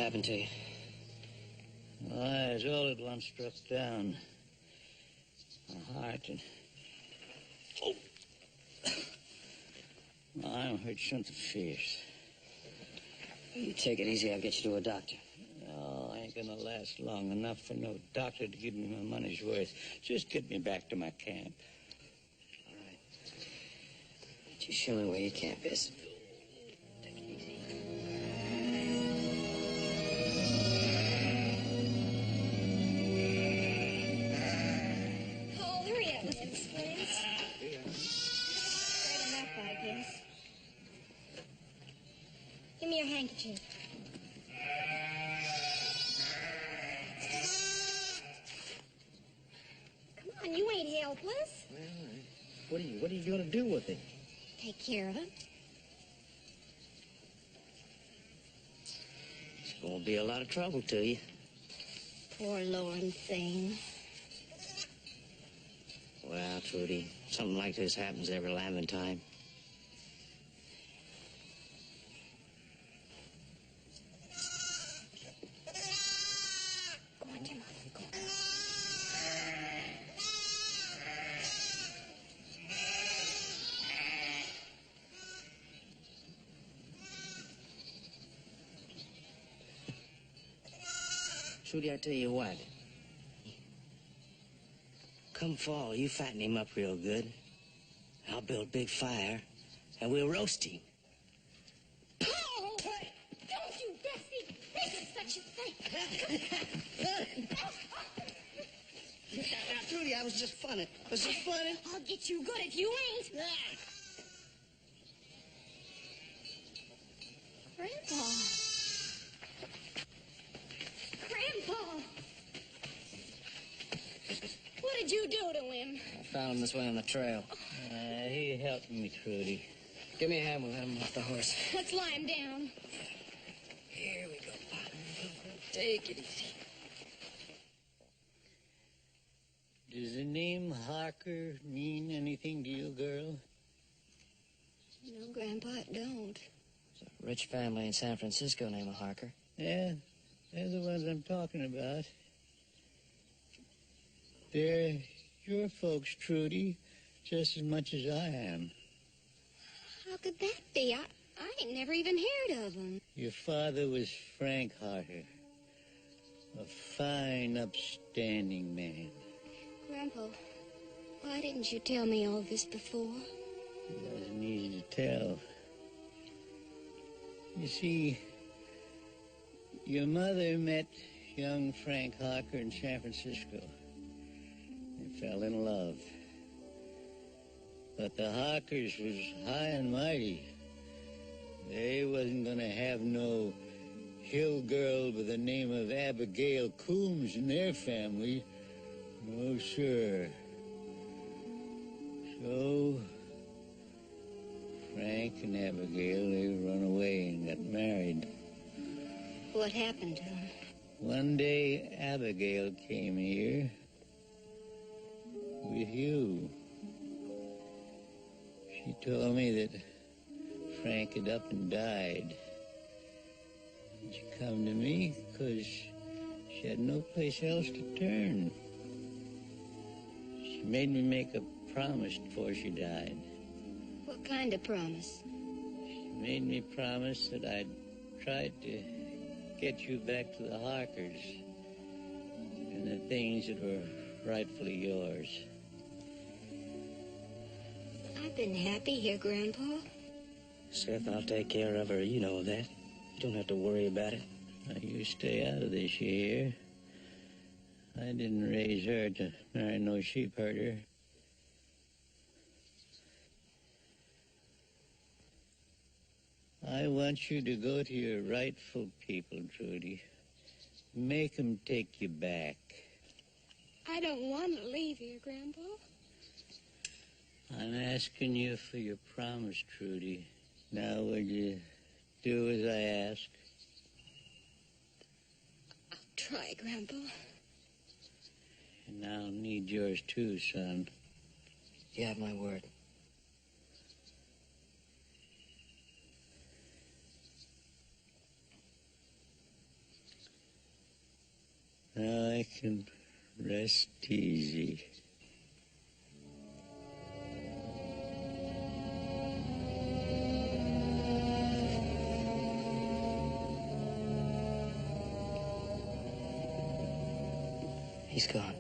happened to you? I was all at once struck down. My heart and... Oh! My arm hurt something fierce. You take it easy, I'll get you to a doctor. No, I ain't gonna last long enough for no doctor to give me my money's worth. Just get me back to my camp. All right. Just show me where your camp is. Take it easy. Oh, hurry up with them splints. Straight enough, I guess. Give me your handkerchief. Come on, you ain't helpless. Well, what are you going to do with it? Take care of it. It's going to be a lot of trouble to you. Poor lorn thing. Well, Trudy, something like this happens every lambing time. Go on, Jim. Go on. Trudy, I tell you what. Come fall, you fatten him up real good. I'll build a big fire, and we'll roast him. Oh, don't you dare think such a thing. Now, Trudy, I was just funning. Was it funny? I'll get you good if you ain't. Grandpa. Grandpa. What did you do to him? I found him this way on the trail. He helped me, Trudy. Give me a hand, we'll let him off the horse. Let's lie him down. Here we go, Pop. Take it easy. Does the name Harker mean anything to you, girl? No, Grandpa, it don't. There's a rich family in San Francisco named Harker. Yeah, they're the ones I'm talking about. They're your folks, Trudy, just as much as I am. How could that be? I ain't never even heard of him. Your father was Frank Harker, a fine, upstanding man. Grandpa, why didn't you tell me all this before? It wasn't easy to tell. You see, your mother met young Frank Harker in San Francisco. They fell in love. But the Harkers was high and mighty. They wasn't gonna have no hill girl by the name of Abigail Coombs in their family. No, sir. So, Frank and Abigail, they run away and got married. What happened to him? One day, Abigail came here with you. She told me that Frank had up and died. And she come to me because she had no place else to turn. She made me make a promise before she died. What kind of promise? She made me promise that I'd try to get you back to the Harkers and the things that were rightfully yours. I've been happy here, Grandpa. Seth, I'll take care of her. You know that. You don't have to worry about it. Now, you stay out of this here. I didn't raise her to marry no sheep herder. I want you to go to your rightful people, Trudy. Make them take you back. I don't want to leave here, Grandpa. I'm asking you for your promise, Trudy. Now, will you do as I ask? I'll try, Grandpa. And I'll need yours too, son. You have my word. I can rest easy. He's gone.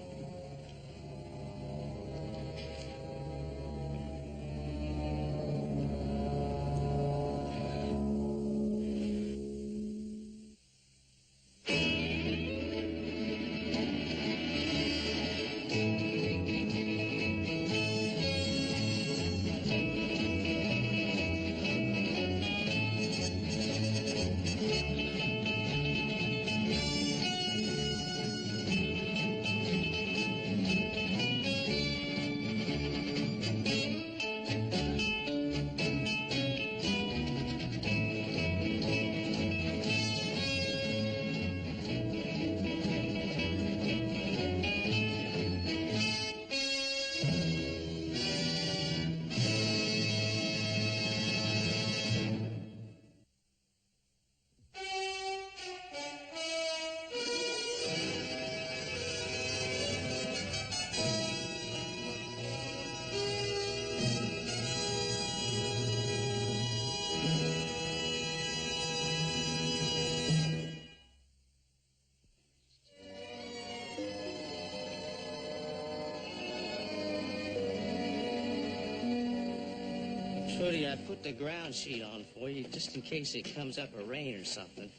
Trudy, I put the ground sheet on for you just in case it comes up a rain or something.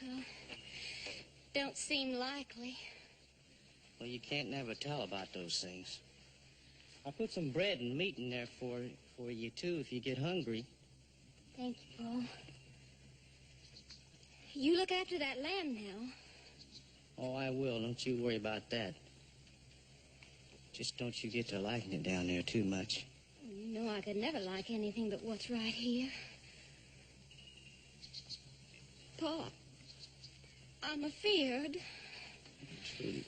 Well, don't seem likely. Well, you can't never tell about those things. I put some bread and meat in there for you, too, if you get hungry. Thank you, Paul. You look after that lamb now. Oh, I will. Don't you worry about that. Just don't you get to liking it down there too much. You know I could never like anything but what's right here. Paul, I'm afeared. Trudy.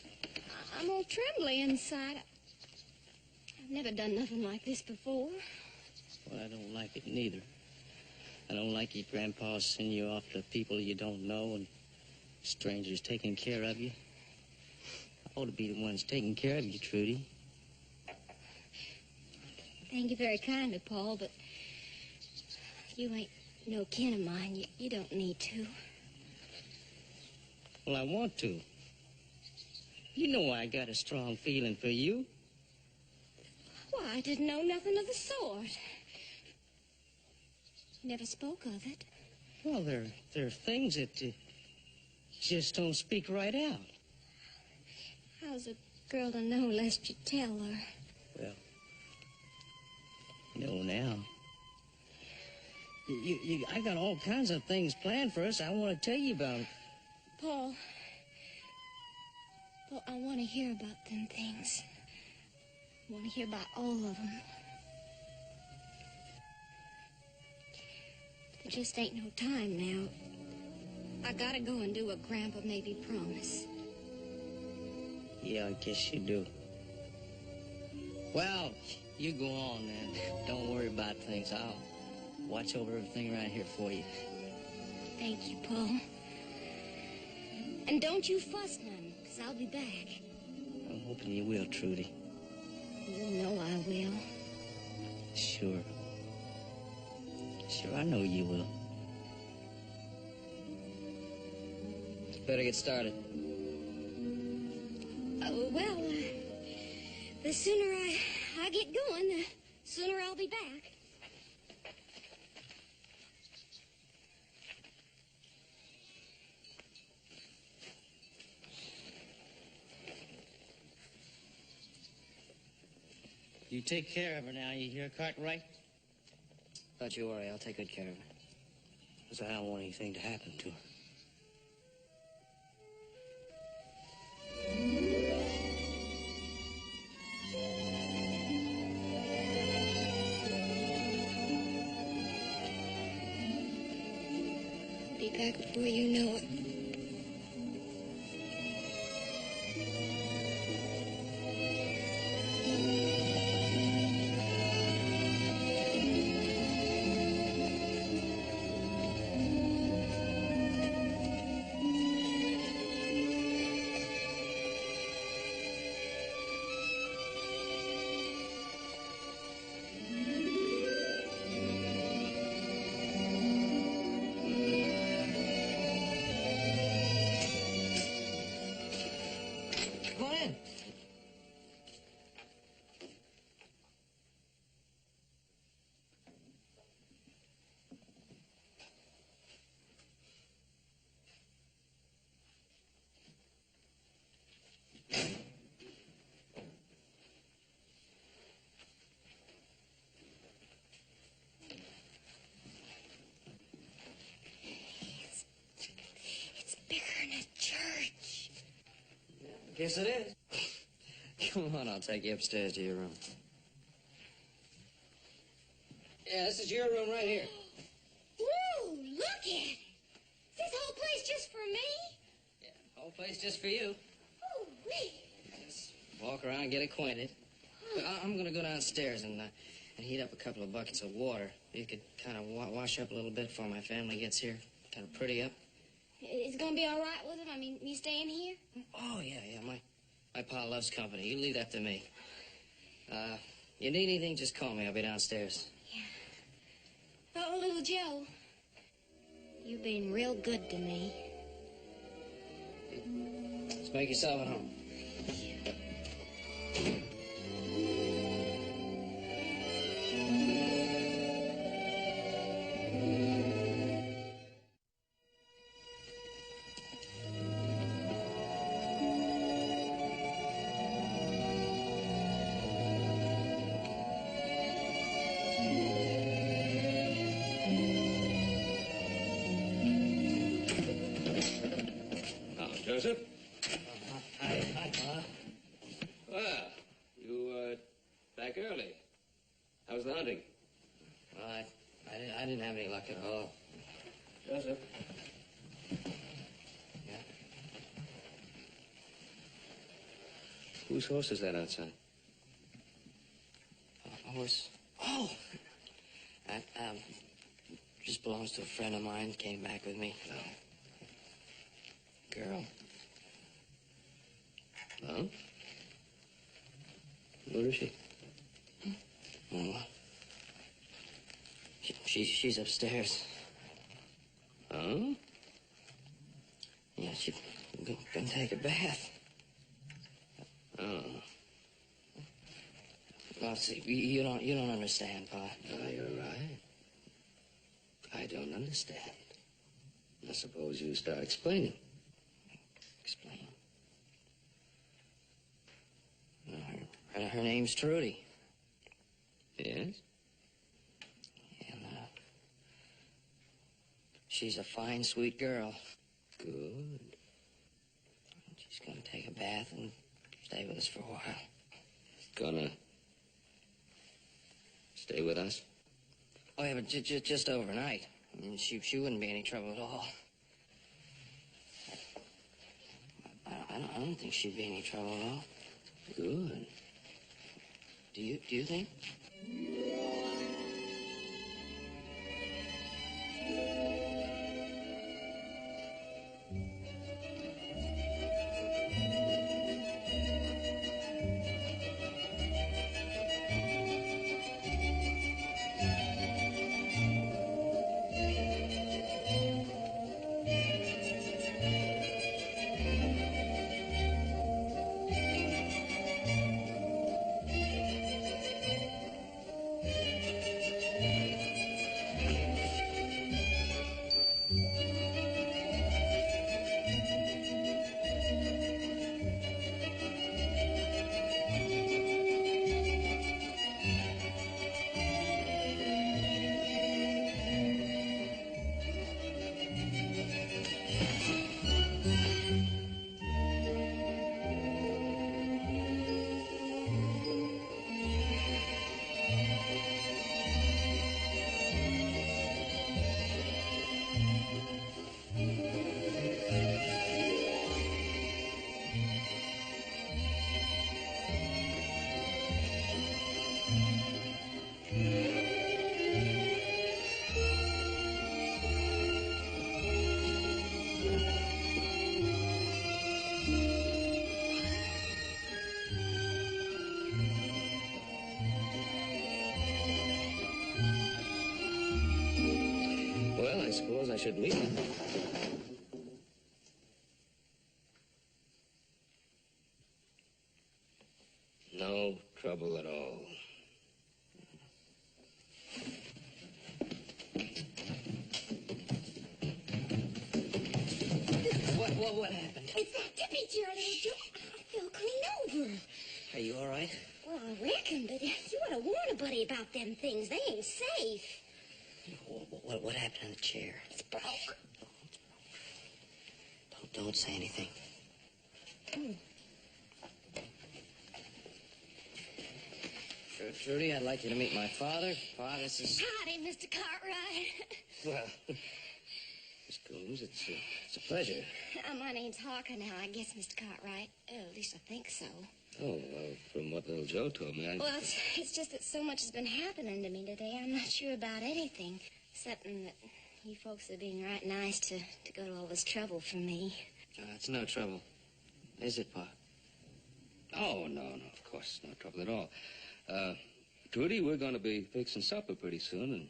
I'm all trembly inside. I've never done nothing like this before. Well, I don't like it neither. I don't like your grandpa sending you off to people you don't know and strangers taking care of you. I ought to be the ones taking care of you, Trudy. Thank you very kindly, Paul, but you ain't no kin of mine. You don't need to. Well, I want to. You know I got a strong feeling for you. Why, I didn't know nothing of the sort. You never spoke of it. Well, there are things that just don't speak right out. How's a girl to know lest you tell her? Well, you know now. I got all kinds of things planned for us I want to tell you about. Paul, I want to hear about them things. I want to hear about all of them. There just ain't no time now. I gotta go and do what Grandpa made me promise. Yeah, I guess you do. Well, you go on then. Don't worry about things. I'll watch over everything around here for you. Thank you, Paul. And don't you fuss none, 'cause I'll be back. I'm hoping you will, Trudy. You know I will. Sure. Sure, I know you will. Better get started. The sooner I get going, the sooner I'll be back. You take care of her now, you hear, Cartwright? Don't you worry, I'll take good care of her. Because I don't want anything to happen to her. Be back before you know it. Guess it is. Come on, I'll take you upstairs to your room. Yeah, this is your room right here. Woo, look at it. Is this whole place just for me? Yeah, whole place just for you. Oh, wait. Just walk around and get acquainted. But I'm gonna go downstairs and heat up a couple of buckets of water. You could kind of wash up a little bit before my family gets here. Kind of pretty up. It's gonna be all right with him? I mean, me staying here? Oh, yeah. My pa loves company. You leave that to me. You need anything, just call me. I'll be downstairs. Yeah. Oh, little Joe. You've been real good to me. Let's make yourself at home. Joseph? Hi, Pa. Well, you, back early. How's the hunting? Well, I didn't have any luck at all. Joseph? Yeah? Whose horse is that outside? A horse? Oh! That, just belongs to a friend of mine. Came back with me. Oh. Girl. Huh? Where is she? Oh, she's upstairs. Huh? Yeah, she's gonna take a bath. Oh. Well, see, you don't understand, Pa. Ah, you're right. I don't understand. I suppose you start explaining. Explain. Her name's Trudy. Yes? And, she's a fine, sweet girl. Good. She's gonna take a bath and stay with us for a while. Gonna stay with us? Oh, yeah, but just overnight. I mean, she wouldn't be any trouble at all. I don't think she'd be any trouble at all. Good. Do you think? Well, I suppose I should meet her. No trouble at all. What happened? It's that tippy chair, little Joe. I fell clean over. Are you all right? Well, I reckon, but you ought to warn a buddy about them things. They ain't safe. What happened in the chair? It's broke. Don't say anything. Trudy, I'd like you to meet my father. Pa, this is... Howdy, Mr. Cartwright. Well, Miss Coombs, it's a pleasure. My name's Harker now, I guess, Mr. Cartwright. Oh, at least I think so. Oh, well, from what little Joe told me, Well, it's just that so much has been happening to me today. I'm not sure about anything, excepting that you folks are being right nice to go to all this trouble for me. It's no trouble. Is it, Pa? Oh, no, of course, no trouble at all. Trudy, we're going to be fixing supper pretty soon, and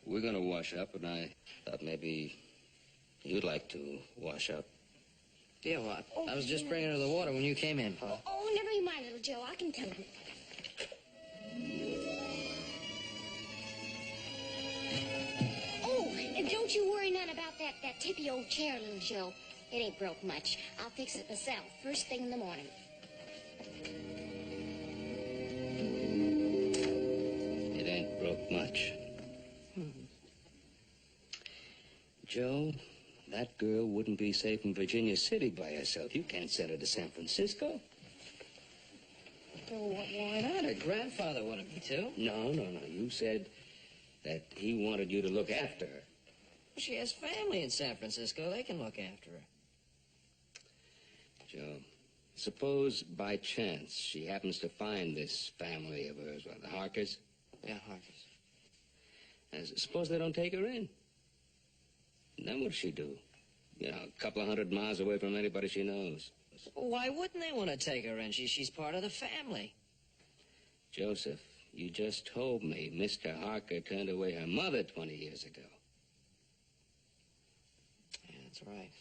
we're going to wash up, and I thought maybe you'd like to wash up. Yeah, well, I was just bringing her the water when you came in, Pa. Oh, never you mind, little Joe. I can tell him. Oh, and don't you worry none about that tippy old chair, little Joe. It ain't broke much. I'll fix it myself first thing in the morning. It ain't broke much. Joe, that girl wouldn't be safe in Virginia City by herself. You can't send her to San Francisco. Oh, why not? Her grandfather wanted me to. No. You said that he wanted you to look after her. She has family in San Francisco. They can look after her. Joe, suppose by chance she happens to find this family of hers, the Harkers. Yeah, Harkers. And suppose they don't take her in. And then what'll she do? You know, a couple of 100 miles away from anybody she knows. Well, why wouldn't they want to take her in? She's part of the family. Joseph, you just told me Mr. Harker turned away her mother 20 years ago. Yeah, that's right.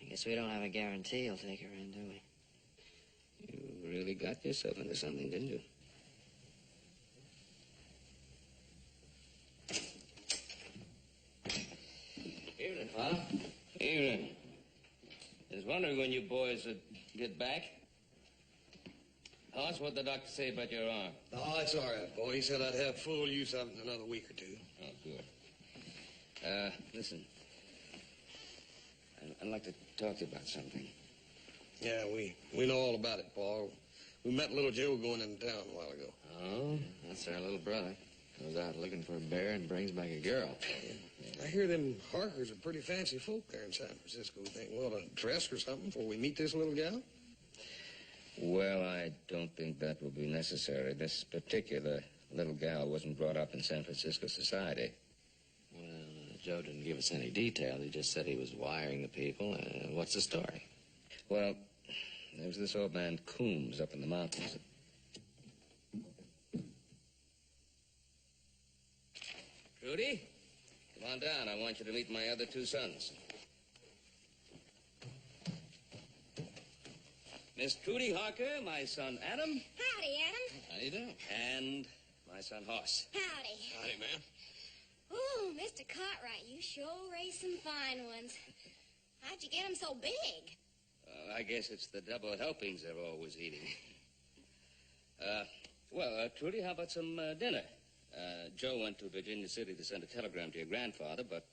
I guess we don't have a guarantee he'll take her in, do we? You really got yourself into something, didn't you? Evening, Pa. Evening. I was wondering when you boys would get back. Hoss, what'd the doctor say about your arm? Oh, it's all right, boy. He said I'd have full use of it in another week or two. Oh, good. Listen. I'd like to talk to you about something. Yeah, we know all about it, Paul. We met little Joe going into town a while ago. Oh, that's our little brother. Goes out looking for a bear and brings back a girl. I hear them Harkers are pretty fancy folk there in San Francisco. We think we ought to dress or something before we meet this little gal. Well, I don't think that will be necessary. This particular little gal wasn't brought up in San Francisco society. Well, Joe didn't give us any detail. He just said he was wiring the people. What's the story? Well, there was this old man Coombs up in the mountains. Trudy, come on down. I want you to meet my other two sons. Miss Trudy Harker, my son Adam, Howdy, Adam. How you doing? and my son Hoss. Howdy. Howdy, man. Oh, Mr. Cartwright, you sure raised some fine ones. How'd you get them so big? I guess it's the double helpings they're always eating. Trudy, how about some dinner? Joe went to Virginia City to send a telegram to your grandfather, but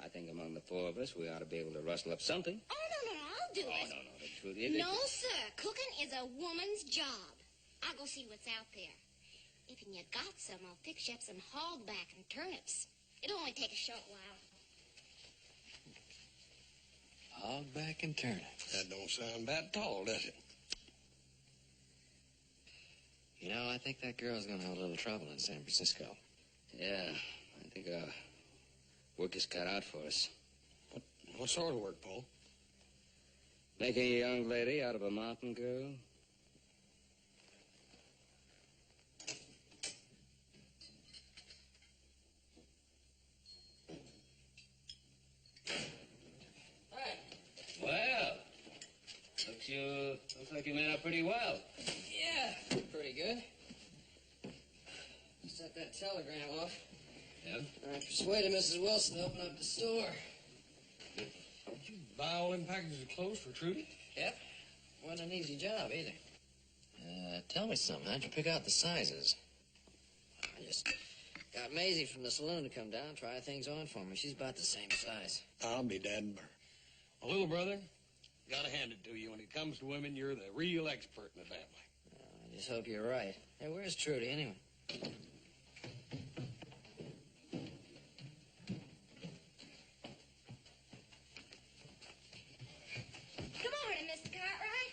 I think among the four of us, we ought to be able to rustle up something. Oh, no, I'll do it. No, Trudy. No, sir. Cooking is a woman's job. I'll go see what's out there. If you got some, I'll fix you up some hogback and turnips. It'll only take a short while. Hogback and turnips. That don't sound bad at all, does it? You know, I think that girl's gonna have a little trouble in San Francisco. Yeah, I think our work is cut out for us. What sort of work, Paul? Making a young lady out of a mountain girl? Well, looks like you made out pretty well. Yeah, pretty good. Sent that telegram off. Yeah? I persuaded Mrs. Wilson to open up the store. Did you buy all them packages of clothes for Trudy? Yep. Wasn't an easy job, either. Tell me something. How'd you pick out the sizes? I just got Maisie from the saloon to come down, try things on for me. She's about the same size. I'll be dad. My little brother, gotta hand it to you. When it comes to women, you're the real expert in the family. I Just hope you're right. Hey, where's Trudy, anyway? Good morning, Mr. Cartwright.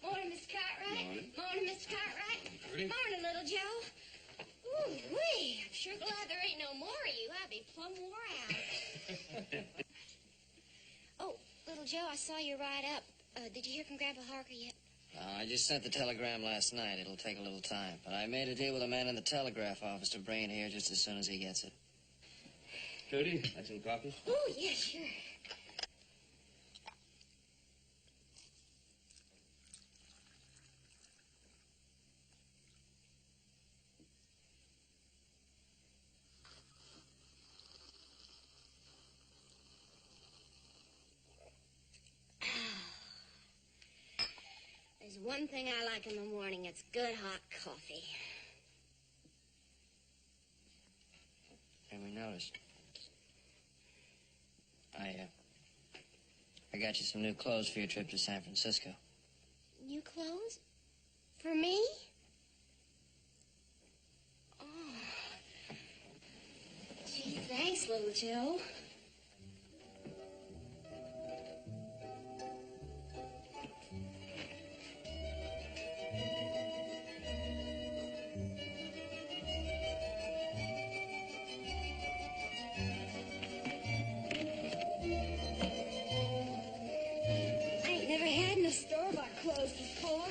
Morning, Mr. Cartwright. Morning, Mr. Cartwright. Morning, little Joe. Ooh-wee. I'm sure glad there ain't no more of you. I'd be plumb wore out. Oh, little Joe, I saw you ride up. Did you hear from Grandpa Harker yet? I just sent the telegram last night. It'll take a little time. But I made a deal with a man in the telegraph office to bring it here just as soon as he gets it. Trudy, like some coffee? Oh, yeah, sure. There's one thing I like in the morning. It's good hot coffee. And we noticed. I got you some new clothes for your trip to San Francisco. New clothes? For me? Oh. Gee, thanks, little Joe. I ain't never had no store-bought clothes before.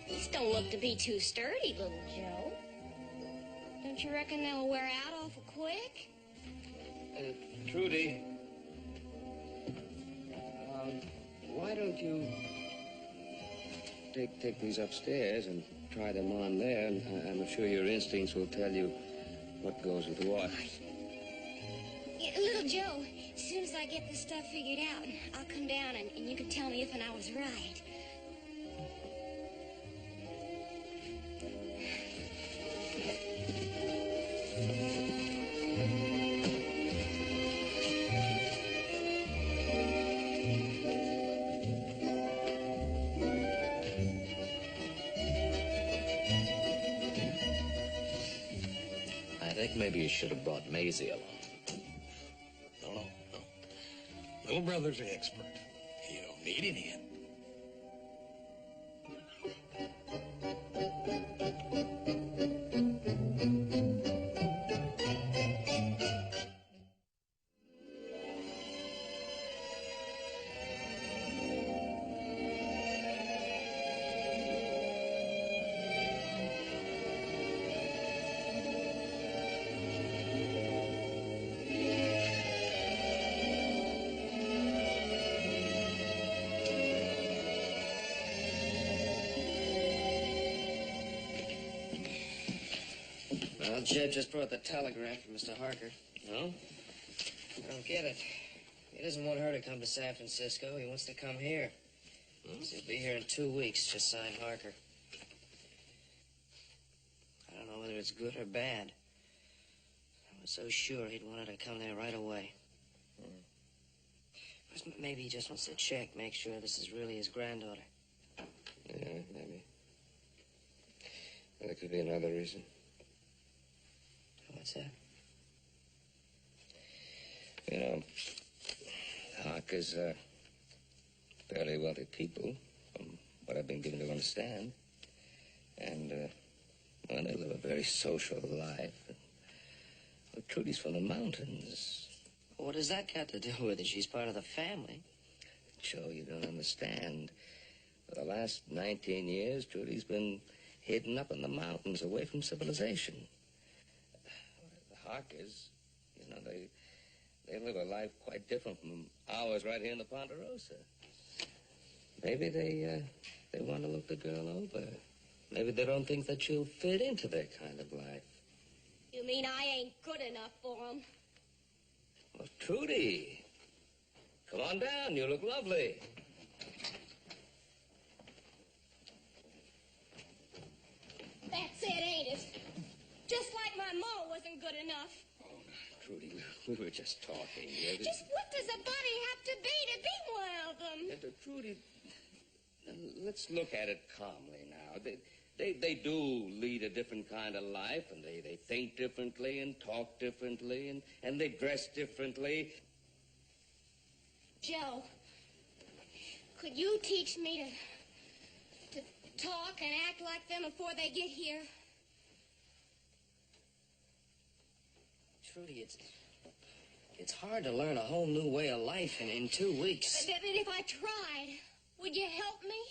These don't look to be too sturdy, little Joe. Don't you reckon they'll wear out awful quick? Trudy, why don't you take these upstairs and try them on there, and I'm sure your instincts will tell you what goes with what. Yeah, little Joe, as soon as I get this stuff figured out, I'll come down and you can tell me if and I was right. I think maybe you should have brought Maisie along. No. Little brother's the expert. He don't need any help. Well, Jeb just brought the telegram from Mr. Harker. No? I don't get it. He doesn't want her to come to San Francisco. He wants to come here. He'll be here in 2 weeks, just signed Harker. I don't know whether it's good or bad. I was so sure he'd want her to come there right away. Maybe he just wants to check, make sure this is really his granddaughter. Yeah, maybe. Well, there could be another reason. What's that? You know, Harkers are fairly wealthy people, from what I've been given to understand. And, well, they live a very social life. Well, Trudy's from the mountains. What does that got to do with it? She's part of the family. Joe, you don't understand. For the last 19 years, Trudy's been hidden up in the mountains, away from civilization. The Harkers, you know, they live a life quite different from ours right here in the Ponderosa. Maybe they want to look the girl over. Maybe they don't think that she'll fit into their kind of life. You mean I ain't good enough for him? Well, Trudy, come on down. You look lovely. That's it, ain't it? Just like my ma wasn't good enough. Oh, no, Trudy, we were just talking. Just what does a buddy have to be one of them? Trudy, let's look at it calmly now. They do lead a different kind of life, and they think differently and talk differently, and they dress differently. Joe, could you teach me to talk and act like them before they get here? Trudy, it's hard to learn a whole new way of life in 2 weeks. But if I tried, would you help me?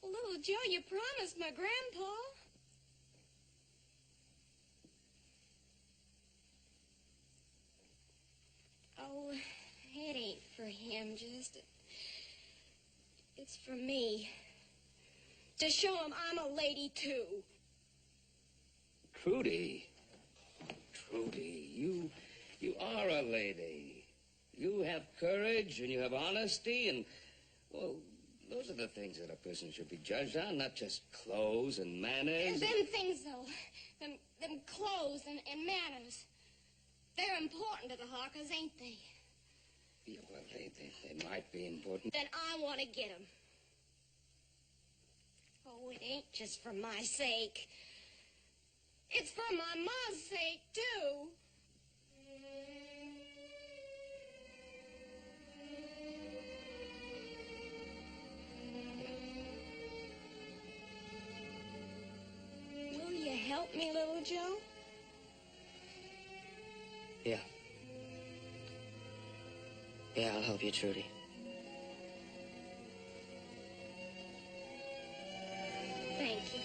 Well, little Joe, you promised my grandpa. Oh, it ain't for him, just. It's for me. To show him I'm a lady, too. Trudy, you are a lady. You have courage and you have honesty, and, well, those are the things that a person should be judged on, not just clothes and manners. Them things, though, them clothes and manners, they're important to the Harkers, ain't they? Yeah, well, they might be important. Then I want to get 'em. Oh, it ain't just for my sake. It's for my ma's sake, too. Will you help me, little Joe? Yeah. Yeah, I'll help you, Trudy. Thank you.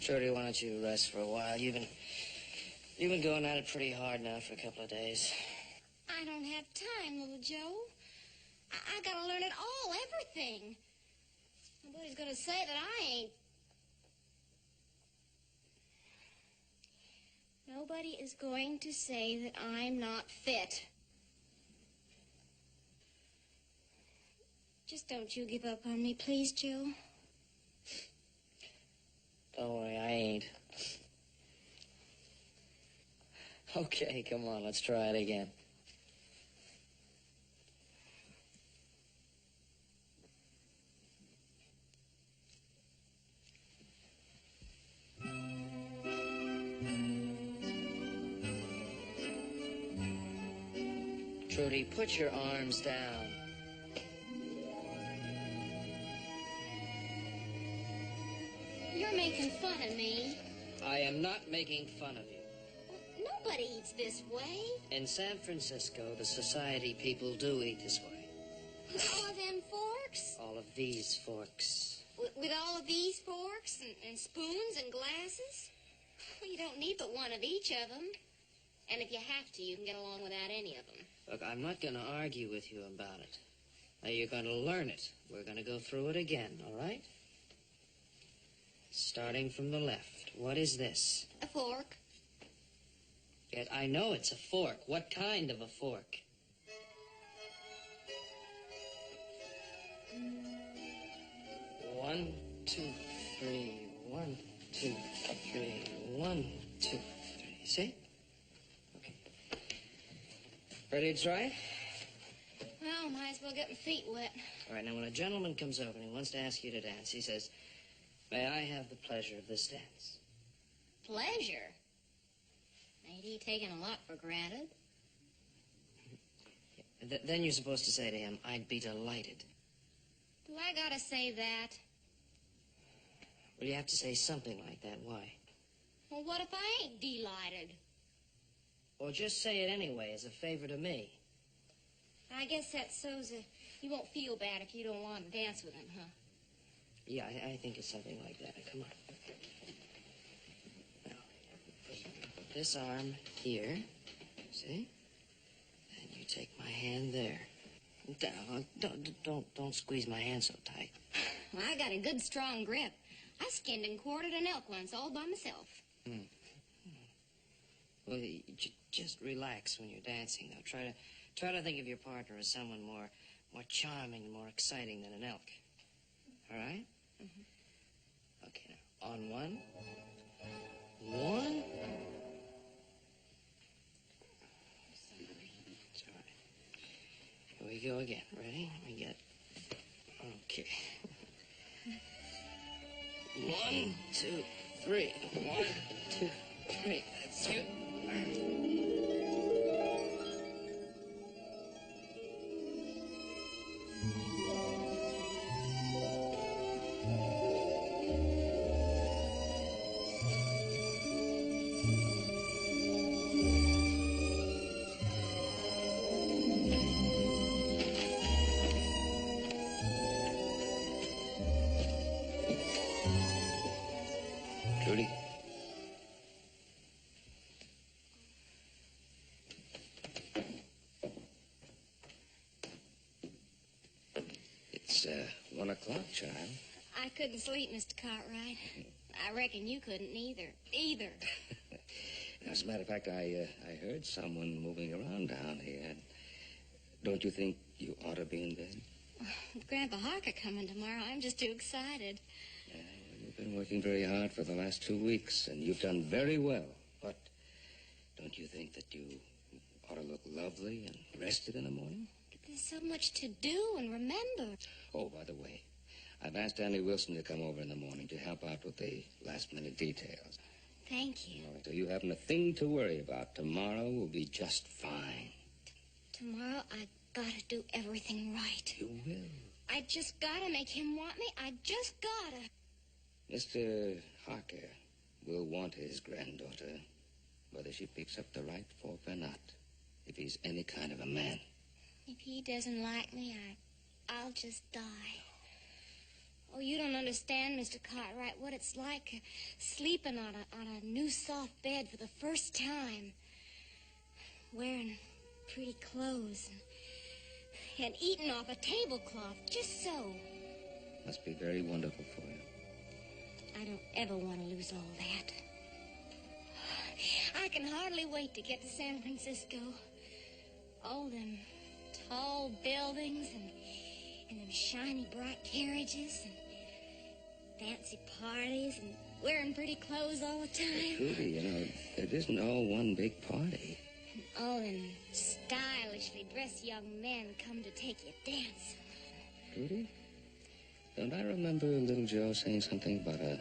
Trudy, why don't you rest for a while? You've been going at it pretty hard now for a couple of days. I don't have time, little Joe. I gotta learn it all, everything. Nobody's gonna say that I ain't. Nobody is going to say that I'm not fit. Just don't you give up on me, please, Joe. Don't worry, I ain't. Okay, come on, let's try it again. Trudy, put your arms down. You're making fun of me. I am not making fun of you. Nobody eats this way. In San Francisco, the society people do eat this way. With all of them forks? All of these forks. With all of these forks and spoons and glasses? Well, you don't need but one of each of them. And if you have to, you can get along without any of them. Look, I'm not going to argue with you about it. Now, you're going to learn it. We're going to go through it again, all right? Starting from the left. What is this? A fork. Yes, I know it's a fork. What kind of a fork? One, two, three. 1, 2, 3. 1, 2, 3. See? Okay. Ready to try? Well, might as well get my feet wet. All right, now when a gentleman comes over and he wants to ask you to dance, he says, "May I have the pleasure of this dance?" Pleasure? Ain't he taking a lot for granted? Then you're supposed to say to him, "I'd be delighted." Do I gotta say that? Well, you have to say something like that. Why? Well, what if I ain't delighted? Well, just say it anyway as a favor to me. I guess that's so's you won't feel bad if you don't want to dance with him, huh? Yeah, I think it's something like that. Come on. Now, put this arm here. See? And you take my hand there. Don't squeeze my hand so tight. Well, I got a good, strong grip. I skinned and quartered an elk once all by myself. Well, just relax when you're dancing, though. Try to think of your partner as someone more charming and more exciting than an elk. All right? Mm-hmm. Okay, now, on one. One. It's all right. Here we go again. Ready? Let me get... Okay. 1, 2, 3. 1, 2, 3. That's good. Trudy? It's 1 o'clock, child. I couldn't sleep, Mr. Cartwright. I reckon you couldn't either. As a matter of fact, I heard someone moving around down here. Don't you think you ought to be in bed? With Grandpa Harker coming tomorrow, I'm just too excited. You've been working very hard for the last 2 weeks, and you've done very well. But don't you think that you ought to look lovely and rested in the morning? There's so much to do and remember. Oh, by the way, I've asked Annie Wilson to come over in the morning to help out with the last-minute details. Thank you. So you haven't a thing to worry about. Tomorrow will be just fine. Tomorrow, I gotta do everything right. You will. I just gotta make him want me. I just gotta. Mr. Harker will want his granddaughter, whether she picks up the right fork or not, if he's any kind of a man. If he doesn't like me, I'll just die. Oh, you don't understand, Mr. Cartwright, what it's like sleeping on a new soft bed for the first time. Wearing pretty clothes and eating off a tablecloth, just so. Must be very wonderful for you. I don't ever want to lose all that. I can hardly wait to get to San Francisco. All them tall buildings and them shiny bright carriages and fancy parties and wearing pretty clothes all the time. Trudy, you know, it isn't all one big party. And all them stylishly dressed young men come to take you dancing. Trudy, don't I remember little Joe saying something about a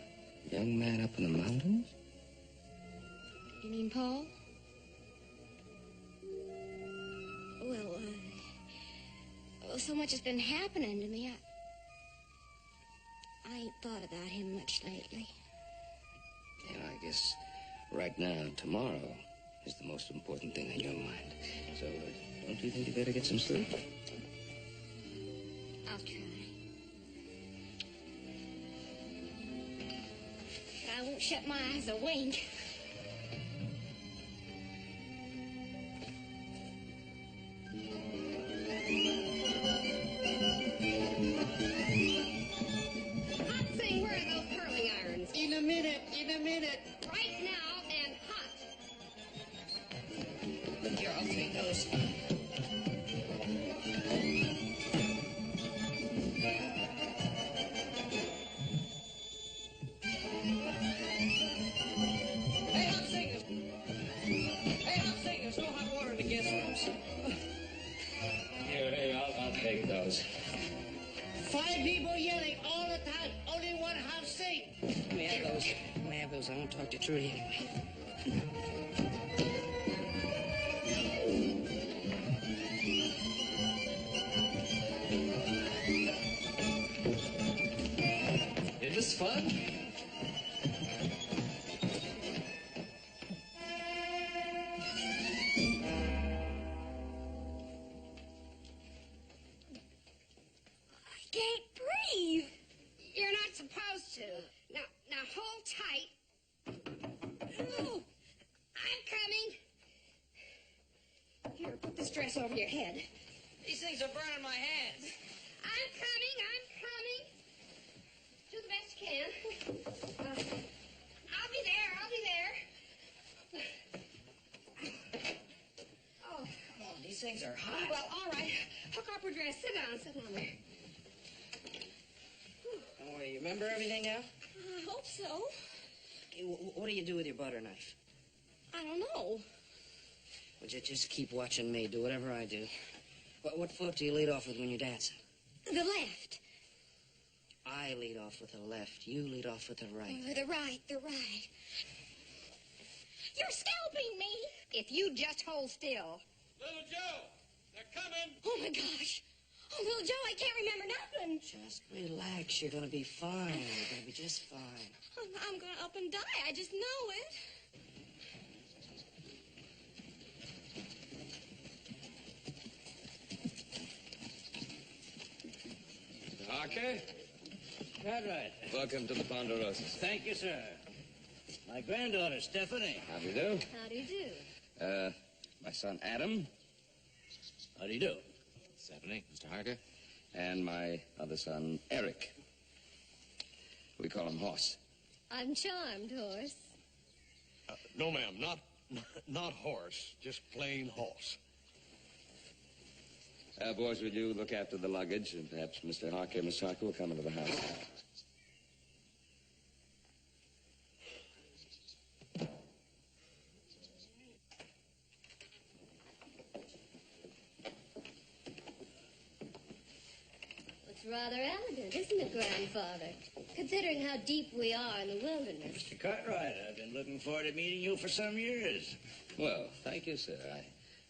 young man up in the mountains? You mean Paul? Well, so much has been happening to me. I ain't thought about him much lately. Yeah, I guess right now, tomorrow, is the most important thing on your mind. So, don't you think you better get some sleep? I'll try. But I won't shut my eyes a wink. Hot, where are those curling irons? In a minute. Right now and hot. Here, I'll take those. Hey, hot singers, no hot water in the guest rooms. Here, I'll take those. 5 people yelling all the time. Only one hot sing. Let me have those. I won't talk to Trudy anyway. fun? I can't breathe. You're not supposed to. Now hold tight. Oh, I'm coming. Here, put this dress over your head. These things are burning my hands. I'm coming. Do the best you can. I'll be there. Oh, Come on, these things are hot. well, all right. Hook up her dress. Sit down there. Don't worry, you remember everything now? I hope so. Okay, what do you do with your butter knife? I don't know. Well, just keep watching me. Do whatever I do. What foot do you lead off with when you're dancing? The left. I lead off with the left. You lead off with the right. The right. You're scalping me. If you just hold still. Little Joe, they're coming. Oh, my gosh. Oh, little Joe, I can't remember nothing. Just relax. You're going to be fine. You're going to be just fine. I'm going to up and die. I just know it. Harker, Cartwright. welcome to the Ponderosas. Thank you, sir. My granddaughter, Stephanie. How do you do? How do you do? My son Adam, How do you do? Stephanie, Mr. Harker. and my other son Eric. We call him Hoss. I'm charmed, horse. No, ma'am, not horse, just plain horse. Boys, will you look after the luggage, and perhaps Mr. Harker and Miss Harker will come into the house. Looks rather elegant, isn't it, Grandfather? Considering how deep we are in the wilderness. Mr. Cartwright, I've been looking forward to meeting you for some years. Well, thank you, sir.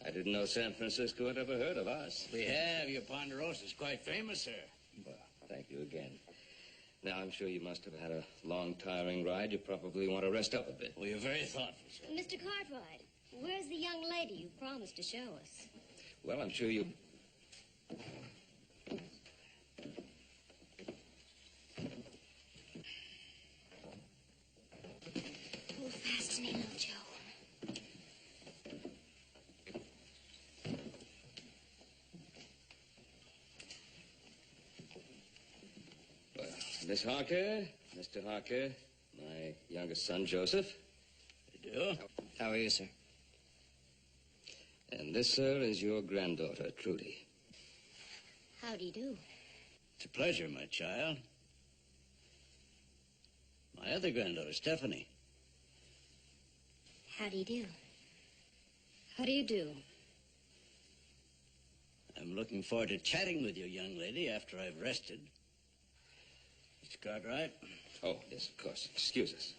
I didn't know San Francisco had ever heard of us. We have. Your Ponderosa is quite famous, sir. Well, thank you again. Now, I'm sure you must have had a long, tiring ride. You probably want to rest up a bit. Well, you're very thoughtful, sir. Mr. Cartwright, where's the young lady you promised to show us? Well, I'm sure you... Hold fast to me, little Joe. Miss Harker, Mr. Harker, my youngest son, Joseph. You do? How are you, sir? And this, sir, is your granddaughter, Trudy. How do you do? It's a pleasure, my child. My other granddaughter, Stephanie. How do you do? How do you do? I'm looking forward to chatting with you, young lady, after I've rested. Mr. Cartwright? Oh, yes, of course. Excuse us.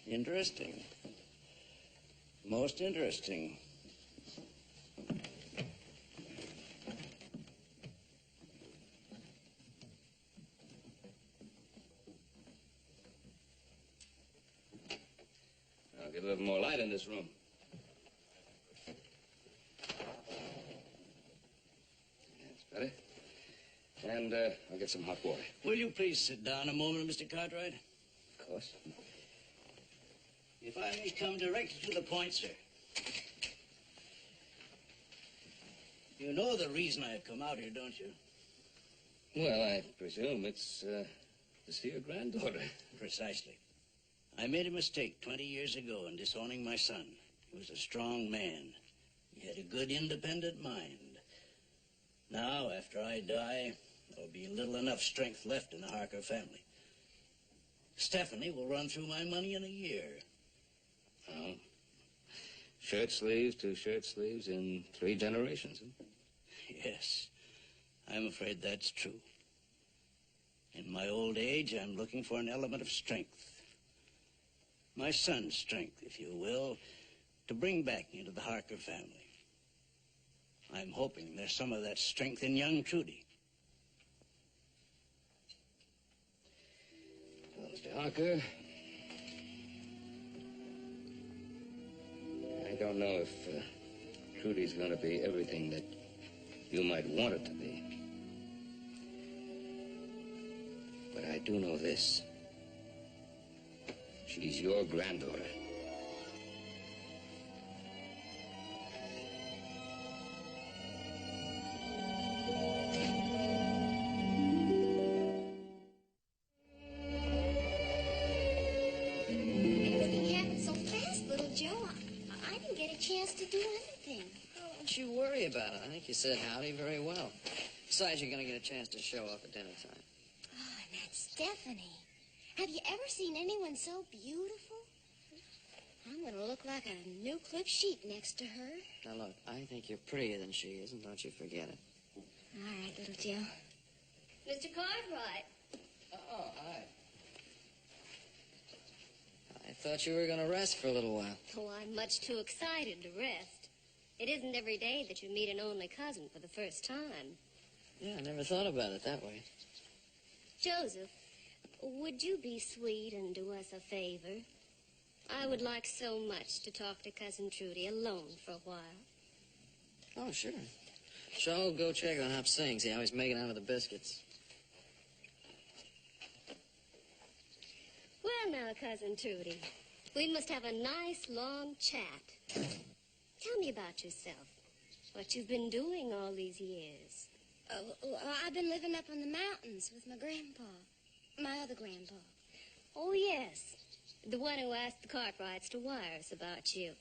Interesting. Most interesting. I'll get a little more light in this room. That's better. And I'll get some hot water. Will you please sit down a moment, Mr. Cartwright? Of course. If I may come directly to the point, sir. You know the reason I've come out here, don't you? Well, I presume it's to see your granddaughter. Precisely. I made a mistake 20 years ago in disowning my son. He was a strong man. He had a good, independent mind. Now, after I die, there'll be little enough strength left in the Harker family. Stephanie will run through my money in a year. Oh. Shirt sleeves to shirt sleeves in 3 generations. Huh? Yes, I'm afraid that's true. In my old age, I'm looking for an element of strength. My son's strength, if you will, to bring back into the Harker family. I'm hoping there's some of that strength in young Trudy. Well, Mr. Harker, I don't know if Trudy's going to be everything that you might want it to be. But I do know this. She's your granddaughter. Everything happened so fast, little Joe. I didn't get a chance to do anything. Oh, don't you worry about it. I think you said howdy very well. Besides, you're going to get a chance to show off at dinner time. Oh, and that's Stephanie. Have you ever seen anyone so beautiful? I'm going to look like a new clip sheet next to her. Now, look, I think you're prettier than she is, and don't you forget it. All right, little Joe. Mr. Cartwright. Oh, hi. I thought you were going to rest for a little while. Oh, I'm much too excited to rest. It isn't every day that you meet an only cousin for the first time. Yeah, I never thought about it that way. Joseph, would you be sweet and do us a favor? I would like so much to talk to Cousin Trudy alone for a while. Oh, sure. So I'll go check on Hop Sing, see how he's making out with the biscuits. Well, now, Cousin Trudy, we must have a nice, long chat. Tell me about yourself, what you've been doing all these years. I've been living up in the mountains with my grandpa, my other grandpa. Oh, yes, the one who asked the Cartwrights to wire us about you.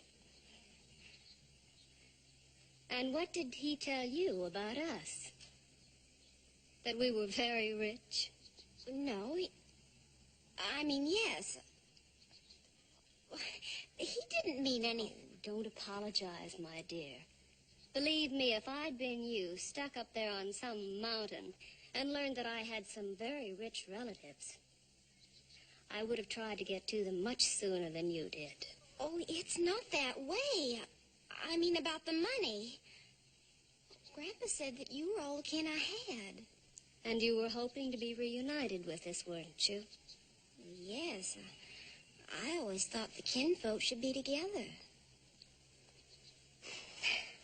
And what did he tell you about us? That we were very rich? No, yes. He didn't mean anything. Oh, don't apologize, my dear. Believe me, if I'd been you, stuck up there on some mountain, and learned that I had some very rich relatives, I would have tried to get to them much sooner than you did. Oh, it's not that way. I mean about the money. Grandpa said that you were all the kin I had. And you were hoping to be reunited with us, weren't you? Yes. I always thought the kinfolk should be together.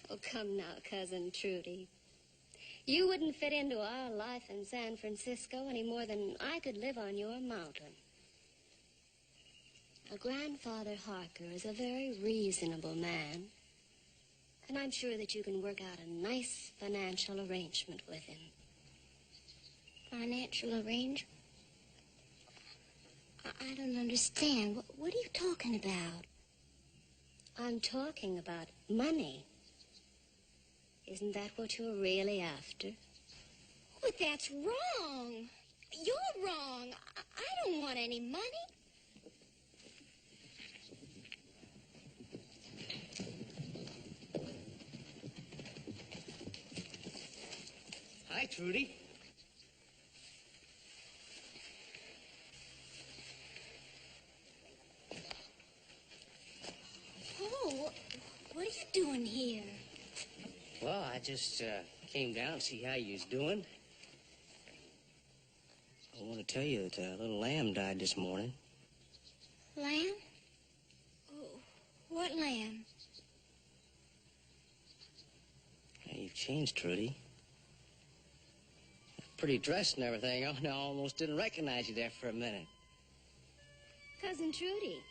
Oh, come now, Cousin Trudy. You wouldn't fit into our life in San Francisco any more than I could live on your mountain. Now, Grandfather Harker is a very reasonable man, and I'm sure that you can work out a nice financial arrangement with him. Financial arrangement? I don't understand. What are you talking about? I'm talking about money. Isn't that what you're really after? But that's wrong. You're wrong. I don't want any money. Hi, Trudy. Oh, what are you doing here? Well, I just came down to see how you was doing. I want to tell you that a little lamb died this morning. Lamb? Oh, what lamb? Hey, you've changed, Trudy. Pretty dressed and everything. Oh, no, I almost didn't recognize you there for a minute. Cousin Trudy,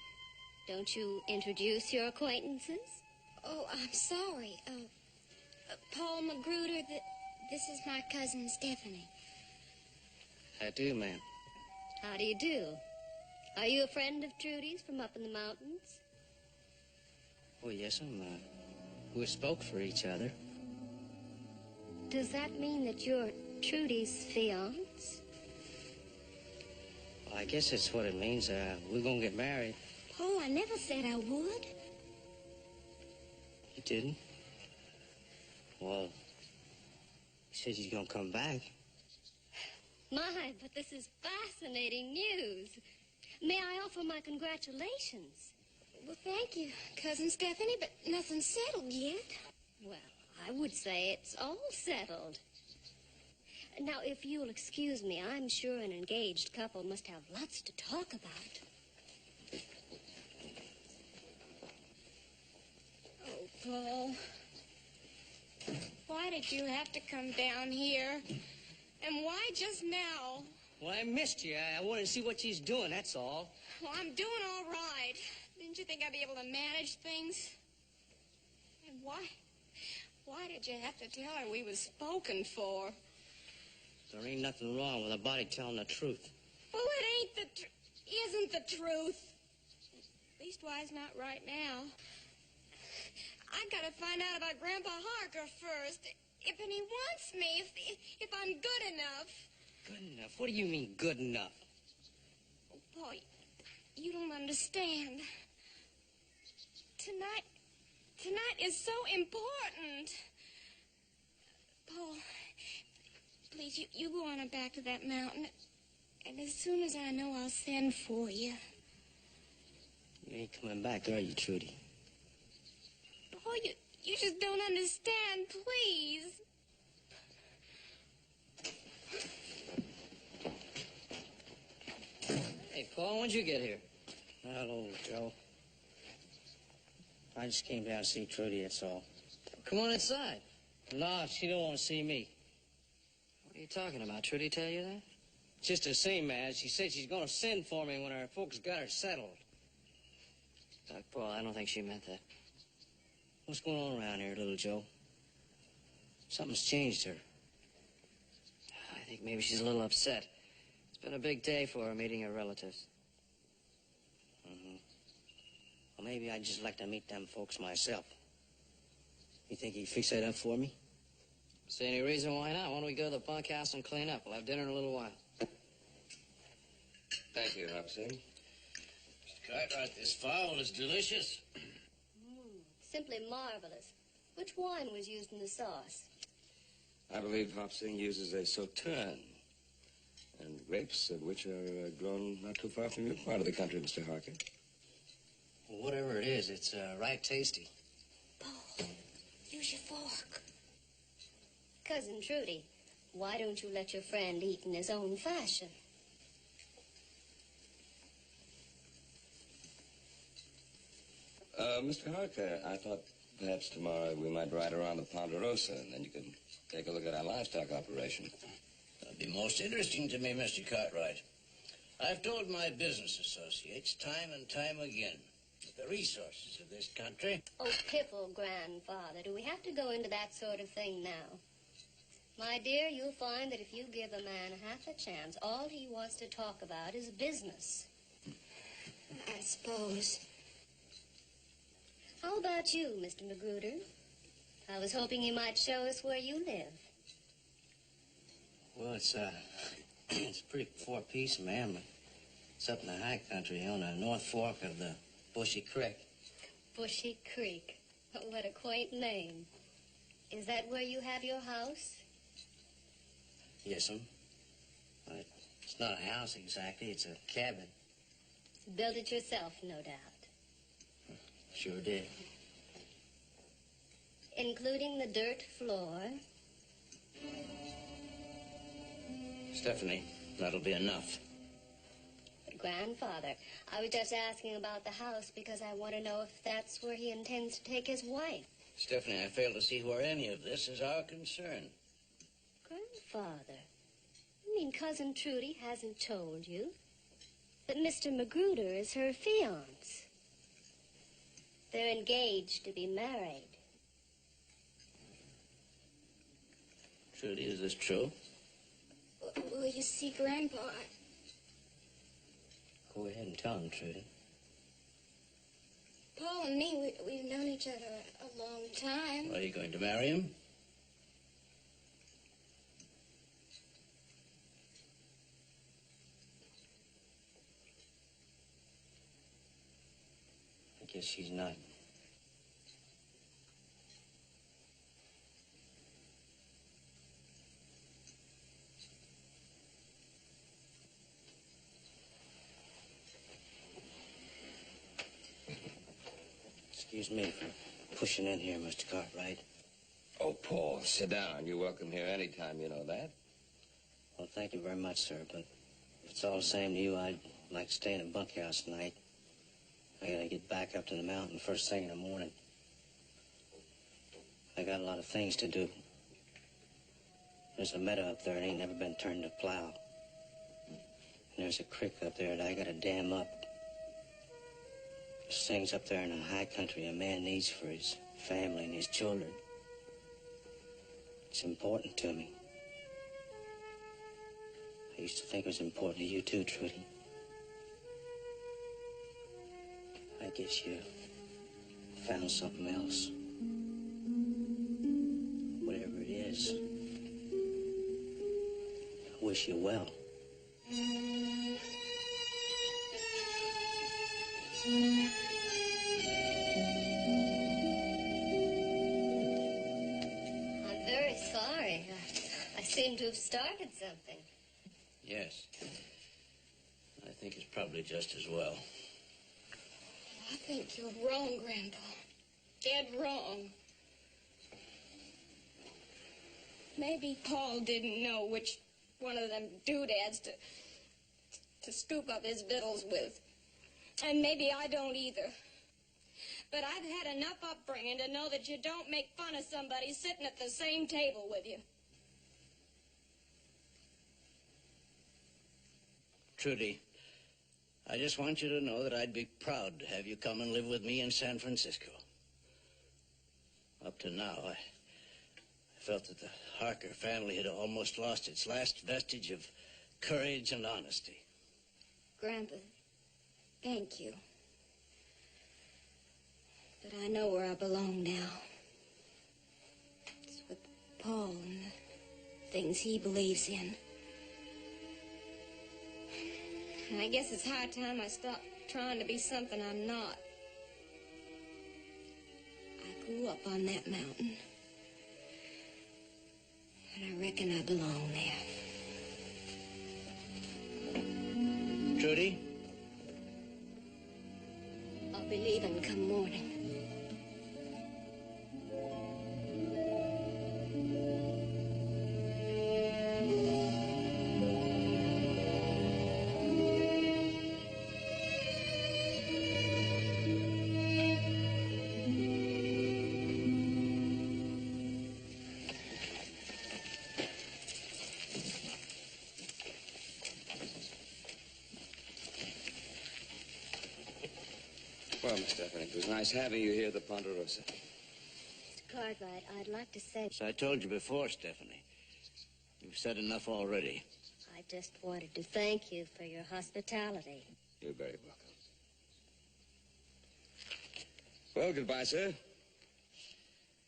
don't you introduce your acquaintances? Oh, I'm sorry. Paul Magruder, this is my cousin Stephanie. I do, ma'am. How do you do? Are you a friend of Trudy's from up in the mountains? Oh, yes, we spoke for each other. Does that mean that you're Trudy's fiance? Well, I guess that's what it means. We're gonna get married. Oh, I never said I would. You didn't? Well, you said you're gonna come back. My, but this is fascinating news. May I offer my congratulations? Well, thank you, Cousin Stephanie, but nothing's settled yet. Well, I would say it's all settled. Now, if you'll excuse me, I'm sure an engaged couple must have lots to talk about. Oh, Paul. Why did you have to come down here? And why just now? Well, I missed you. I wanted to see what she's doing, that's all. Well, I'm doing all right. Didn't you think I'd be able to manage things? And why did you have to tell her we was spoken for? There ain't nothing wrong with a body telling the truth. Well, it isn't the truth. Leastwise, not right now. I gotta find out about Grandpa Harker first. If he wants me, if I'm good enough. Good enough? What do you mean, good enough? Oh, Paul, you don't understand. Tonight is so important. Paul, please, you go on back to that mountain. And as soon as I know, I'll send for you. You ain't coming back, are you, Trudy? Paul, you just don't understand, please. Hey, Paul, when'd you get here? Hello, Joe. I just came down to see Trudy, that's all. Come on inside. No, she don't want to see me. What are you talking about? Trudy tell you that? Just the same, man. She said she's going to send for me when our folks got her settled. Paul, I don't think she meant that. What's going on around here, little Joe? Something's changed her. I think maybe she's a little upset. It's been a big day for her, meeting her relatives. Mm-hmm. Well, maybe I'd just like to meet them folks myself. You think you'd fix that up for me? See any reason why not? Why don't we go to the bunkhouse and clean up? We'll have dinner in a little while. Thank you, Hobson. Mr. Cartwright, this fowl is delicious. Simply marvelous. Which wine was used in the sauce? I believe Hobson uses a sauterne, and grapes of which are grown not too far from your part of the country, Mr. Harker. Well, whatever it is, it's right tasty. Paul, use your fork. Cousin Trudy, why don't you let your friend eat in his own fashion? Mr. Harker, I thought perhaps tomorrow we might ride around the Ponderosa, and then you could take a look at our livestock operation. That'd be most interesting to me, Mr. Cartwright. I've told my business associates time and time again that the resources of this country... Oh, piffle, grandfather. Do we have to go into that sort of thing now? My dear, you'll find that if you give a man half a chance, all he wants to talk about is business. I suppose. How about you, Mr. Magruder? I was hoping you might show us where you live. Well, it's a pretty poor piece, ma'am. It's up in the high country on the North Fork of the Bushy Creek. Bushy Creek. What a quaint name. Is that where you have your house? Yes, ma'am. It's not a house exactly. It's a cabin. Built it yourself, no doubt. Sure did. Including the dirt floor. Stephanie, that'll be enough. Grandfather, I was just asking about the house because I want to know if that's where he intends to take his wife. Stephanie, I fail to see where any of this is our concern. Grandfather, you mean Cousin Trudy hasn't told you that Mr. Magruder is her fiancé? They're engaged to be married. Trudy, is this true? Will you see Grandpa? Go ahead and tell him, Trudy. Paul and me, we've known each other a long time. Are you going to marry him? I guess she's not. Excuse me for pushing in here, Mr. Cartwright. Oh, Paul, sit down. You're welcome here anytime, you know that. Well, thank you very much, sir, but if it's all the same to you, I'd like to stay in a bunkhouse tonight. I gotta get back up to the mountain first thing in the morning. I got a lot of things to do. There's a meadow up there that ain't never been turned to plow. And there's a creek up there that I gotta dam up. There's things up there in the high country a man needs for his family and his children. It's important to me. I used to think it was important to you too, Trudy. I guess you found something else. Whatever it is, I wish you well. I'm very sorry. I seem to have started something. Yes. I think it's probably just as well. I think you're wrong, Grandpa. Dead wrong. Maybe Paul didn't know which one of them doodads to scoop up his victuals with. And maybe I don't either. But I've had enough upbringing to know that you don't make fun of somebody sitting at the same table with you. Trudy, I just want you to know that I'd be proud to have you come and live with me in San Francisco. Up to now, I felt that the Harker family had almost lost its last vestige of courage and honesty. Grandpa, thank you. But I know where I belong now. It's with Paul and the things he believes in. And I guess it's high time I stopped trying to be something I'm not. I grew up on that mountain. And I reckon I belong there. Trudy? I'll be leaving come morning. Well, Miss Stephanie, it was nice having you here at the Ponderosa. Mr. Cartwright, I'd like to say... As I told you before, Stephanie, you've said enough already. I just wanted to thank you for your hospitality. You're very welcome. Well, goodbye, sir.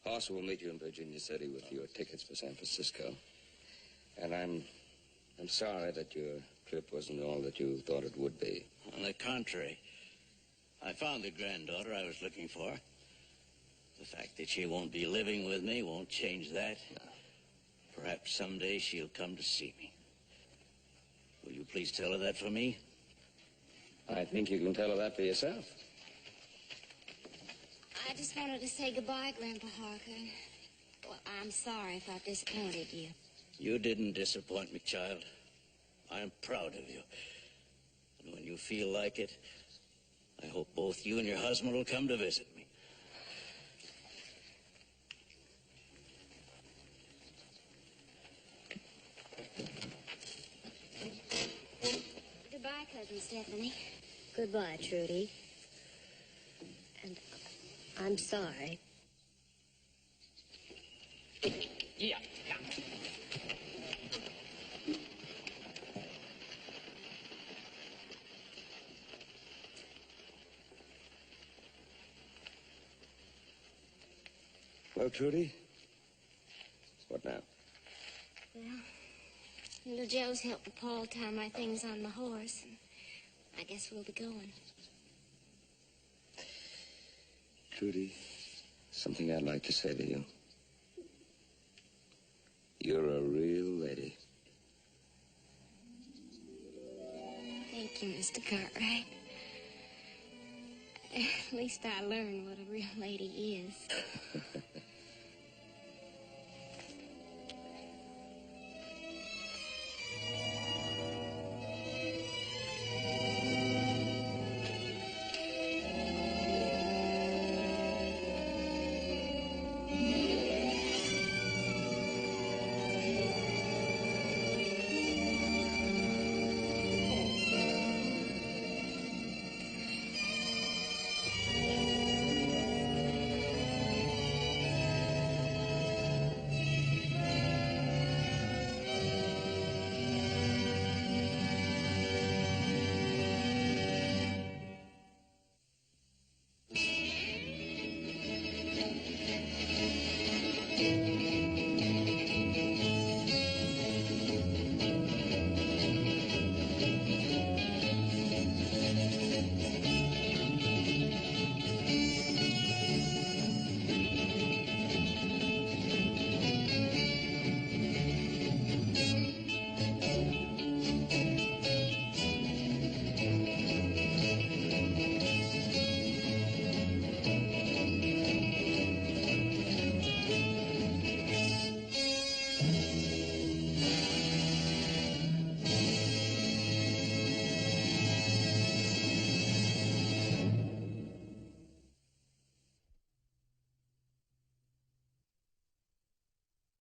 Hoss will meet you in Virginia City with your tickets for San Francisco. And I'm sorry that your trip wasn't all that you thought it would be. On the contrary, I found the granddaughter I was looking for. The fact that she won't be living with me won't change that. Perhaps someday she'll come to see me. Will you please tell her that for me? I think you can tell her that for yourself. I just wanted to say goodbye, Grandpa Harker. Well, I'm sorry if I've disappointed you. You didn't disappoint me, child. I'm proud of you. And when you feel like it, I hope both you and your husband will come to visit me. Goodbye, Cousin Stephanie. Goodbye, Trudy. And I'm sorry. Yeah. Well, Trudy, what now? Well, little Joe's helping Paul tie my things on the horse, and I guess we'll be going. Trudy, something I'd like to say to you. You're a real lady. Thank you, Mr. Cartwright. At least I learned what a real lady is.